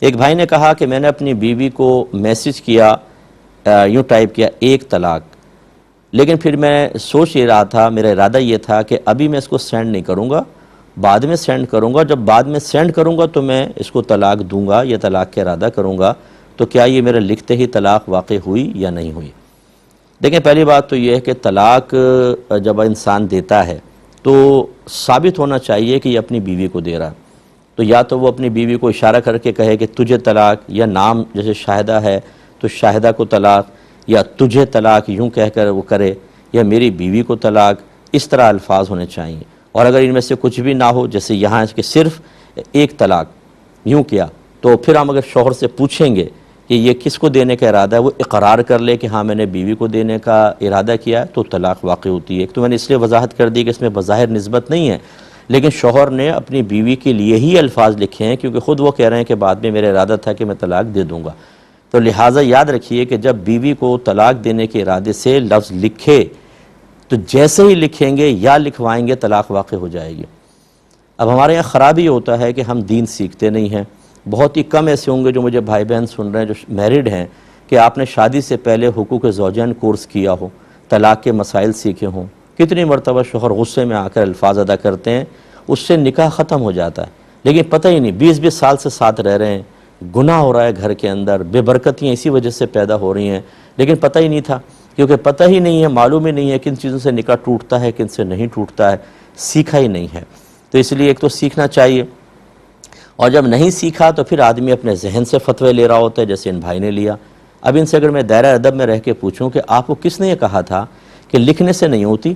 ایک بھائی نے کہا کہ میں نے اپنی بیوی کو میسج کیا، یوں ٹائپ کیا 1 طلاق، لیکن پھر میں سوچ یہ رہا تھا، میرا ارادہ یہ تھا کہ ابھی میں اس کو سینڈ نہیں کروں گا، بعد میں سینڈ کروں گا، جب بعد میں سینڈ کروں گا تو میں اس کو طلاق دوں گا یا طلاق کا ارادہ کروں گا، تو کیا یہ میرا لکھتے ہی طلاق واقع ہوئی یا نہیں ہوئی؟ دیکھیں، پہلی بات تو یہ ہے کہ طلاق جب انسان دیتا ہے تو ثابت ہونا چاہیے کہ یہ اپنی بیوی کو دے رہا، تو یا تو وہ اپنی بیوی کو اشارہ کر کے کہے کہ تجھے طلاق، یا نام جیسے شاہدہ ہے تو شاہدہ کو طلاق، یا تجھے طلاق یوں کہہ کر وہ کرے، یا میری بیوی کو طلاق، اس طرح الفاظ ہونے چاہیے۔ اور اگر ان میں سے کچھ بھی نہ ہو، جیسے یہاں ہے کہ صرف 1 طلاق یوں کیا، تو پھر ہم اگر شوہر سے پوچھیں گے کہ یہ کس کو دینے کا ارادہ ہے، وہ اقرار کر لے کہ ہاں میں نے بیوی کو دینے کا ارادہ کیا ہے، تو طلاق واقع ہوتی ہے۔ ایک تو میں نے اس لیے وضاحت کر دی کہ اس میں بظاہر نسبت نہیں ہے، لیکن شوہر نے اپنی بیوی کے لیے ہی الفاظ لکھے ہیں، کیونکہ خود وہ کہہ رہے ہیں کہ بعد میں میرا ارادہ تھا کہ میں طلاق دے دوں گا۔ تو لہٰذا یاد رکھیے کہ جب بیوی کو طلاق دینے کے ارادے سے لفظ لکھے تو جیسے ہی لکھیں گے یا لکھوائیں گے طلاق واقع ہو جائے گی۔ اب ہمارے یہاں خرابی ہوتا ہے کہ ہم دین سیکھتے نہیں ہیں۔ بہت ہی کم ایسے ہوں گے جو مجھے بھائی بہن سن رہے ہیں جو میرڈ ہیں کہ آپ نے شادی سے پہلے حقوق زوجین کورس کیا ہو، طلاق کے مسائل سیکھے ہوں۔ کتنی مرتبہ شوہر غصے میں آ کر الفاظ ادا کرتے ہیں، اس سے نکاح ختم ہو جاتا ہے، لیکن پتہ ہی نہیں 20 سال سے ساتھ رہ رہے ہیں، گناہ ہو رہا ہے گھر کے اندر، بے برکتیاں اسی وجہ سے پیدا ہو رہی ہیں، لیکن پتہ ہی نہیں تھا، کیونکہ پتہ ہی نہیں ہے، معلوم ہی نہیں ہے کن چیزوں سے نکاح ٹوٹتا ہے، کن سے نہیں ٹوٹتا ہے، سیکھا ہی نہیں ہے۔ تو اس لیے ایک تو سیکھنا چاہیے، اور جب نہیں سیکھا تو پھر آدمی اپنے ذہن سے فتوے لے رہا ہوتا ہے، جیسے ان بھائی نے لیا۔ اب ان سے اگر میں دائرہ ادب میں رہ کے پوچھوں کہ آپ کو کس نے یہ کہا تھا کہ لکھنے سے نہیں ہوتی،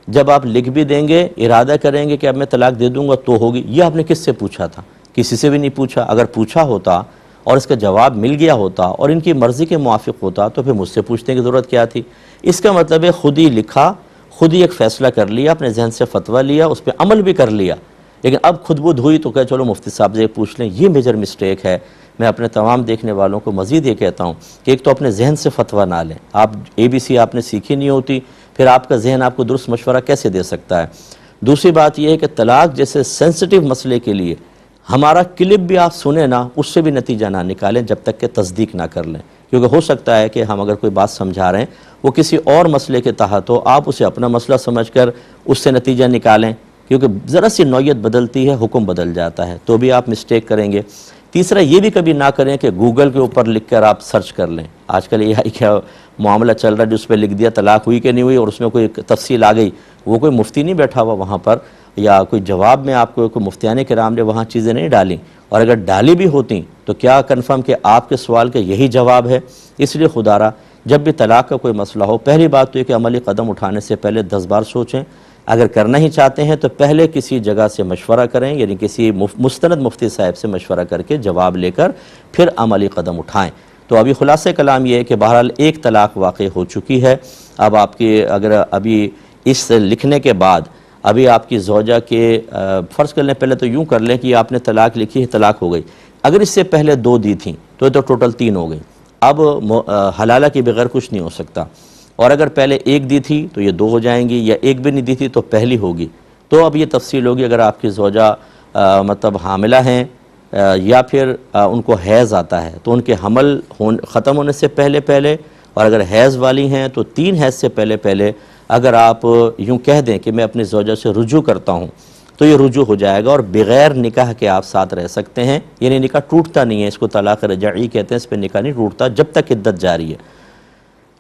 جب آپ لکھ بھی دیں گے، ارادہ کریں گے کہ اب میں طلاق دے دوں گا تو ہوگی، یہ آپ نے کس سے پوچھا تھا؟ کسی سے بھی نہیں پوچھا۔ اگر پوچھا ہوتا اور اس کا جواب مل گیا ہوتا اور ان کی مرضی کے موافق ہوتا تو پھر مجھ سے پوچھنے کی ضرورت کیا تھی؟ اس کا مطلب ہے خود ہی لکھا، خود ہی ایک فیصلہ کر لیا، اپنے ذہن سے فتویٰ لیا، اس پہ عمل بھی کر لیا، لیکن اب خود بدھ ہوئی تو کہ چلو مفتی صاحب سے پوچھ لیں۔ یہ میجر مسٹیک ہے۔ میں اپنے تمام دیکھنے والوں کو مزید یہ کہتا ہوں کہ ایک تو اپنے ذہن سے فتویٰ نہ لیں۔ آپ ABC آپ نے سیکھی نہیں ہوتی، پھر آپ کا ذہن آپ کو درست مشورہ کیسے دے سکتا ہے؟ دوسری بات یہ ہے کہ طلاق جیسے سینسٹیو مسئلے کے لیے ہمارا کلپ بھی آپ سنیں نا، اس سے بھی نتیجہ نہ نکالیں جب تک کہ تصدیق نہ کر لیں، کیونکہ ہو سکتا ہے کہ ہم اگر کوئی بات سمجھا رہے ہیں وہ کسی اور مسئلے کے تحت ہو، آپ اسے اپنا مسئلہ سمجھ کر اس سے نتیجہ نکالیں، کیونکہ ذرا سی نوعیت بدلتی ہے، حکم بدل جاتا ہے، تو بھی آپ مسٹیک کریں گے۔ تیسرا یہ بھی کبھی نہ کریں کہ گوگل کے اوپر لکھ کر آپ سرچ کر لیں۔ آج کل یہ کیا معاملہ چل رہا ہے، جو اس پہ لکھ دیا طلاق ہوئی کہ نہیں ہوئی اور اس میں کوئی تفصیل آ گئی، وہ کوئی مفتی نہیں بیٹھا ہوا وہاں پر، یا کوئی جواب میں آپ کو کوئی مفتیان کرام نے وہاں چیزیں نہیں ڈالیں، اور اگر ڈالی بھی ہوتی تو کیا کنفرم کہ آپ کے سوال کا یہی جواب ہے؟ اس لیے خدا را جب بھی طلاق کا کوئی مسئلہ ہو، پہلی بات تو یہ کہ عملی قدم اٹھانے سے پہلے 10 بار سوچیں، اگر کرنا ہی چاہتے ہیں تو پہلے کسی جگہ سے مشورہ کریں، یعنی کسی مستند مفتی صاحب سے مشورہ کر کے جواب لے کر پھر عملی قدم اٹھائیں۔ تو ابھی خلاصہ کلام یہ ہے کہ بہرحال 1 طلاق واقع ہو چکی ہے۔ اب آپ کی اگر ابھی اس لکھنے کے بعد ابھی آپ کی زوجہ کے فرض کر لیں، پہلے تو یوں کر لیں کہ آپ نے طلاق لکھی ہے، طلاق ہو گئی، اگر اس سے پہلے 2 دی تھیں تو یہ تو ٹوٹل 3 ہو گئی، اب حلالہ کے بغیر کچھ نہیں ہو سکتا، اور اگر پہلے 1 دی تھی تو یہ 2 ہو جائیں گی، یا 1 بھی نہیں دی تھی تو پہلی ہوگی۔ تو اب یہ تفصیل ہوگی، اگر آپ کی زوجہ مطلب حاملہ ہیں یا پھر ان کو حیض آتا ہے تو ان کے حمل ختم ہونے سے پہلے، اور اگر حیض والی ہیں تو 3 حیض سے پہلے اگر آپ یوں کہہ دیں کہ میں اپنی زوجہ سے رجوع کرتا ہوں تو یہ رجوع ہو جائے گا، اور بغیر نکاح کے آپ ساتھ رہ سکتے ہیں، یعنی نکاح ٹوٹتا نہیں ہے، اس کو طلاق رجعی کہتے ہیں، اس پہ نکاح نہیں ٹوٹتا جب تک عدت جاری ہے۔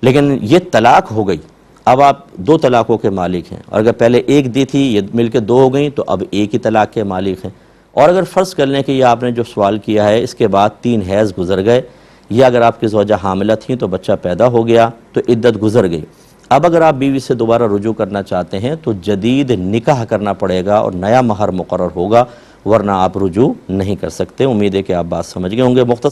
لیکن یہ طلاق ہو گئی، اب آپ 2 طلاقوں کے مالک ہیں، اور اگر پہلے 1 دی تھی، یہ مل کے 2 ہو گئیں تو اب 1 ہی طلاق کے مالک ہیں۔ اور اگر فرض کر لیں کہ یہ آپ نے جو سوال کیا ہے اس کے بعد 3 حیض گزر گئے، یا اگر آپ کی زوجہ حاملہ تھیں تو بچہ پیدا ہو گیا تو عدت گزر گئی، اب اگر آپ بیوی سے دوبارہ رجوع کرنا چاہتے ہیں تو جدید نکاح کرنا پڑے گا اور نیا مہر مقرر ہوگا، ورنہ آپ رجوع نہیں کر سکتے۔ امید ہے کہ آپ بات سمجھ گئے ہوں گے۔ مختصر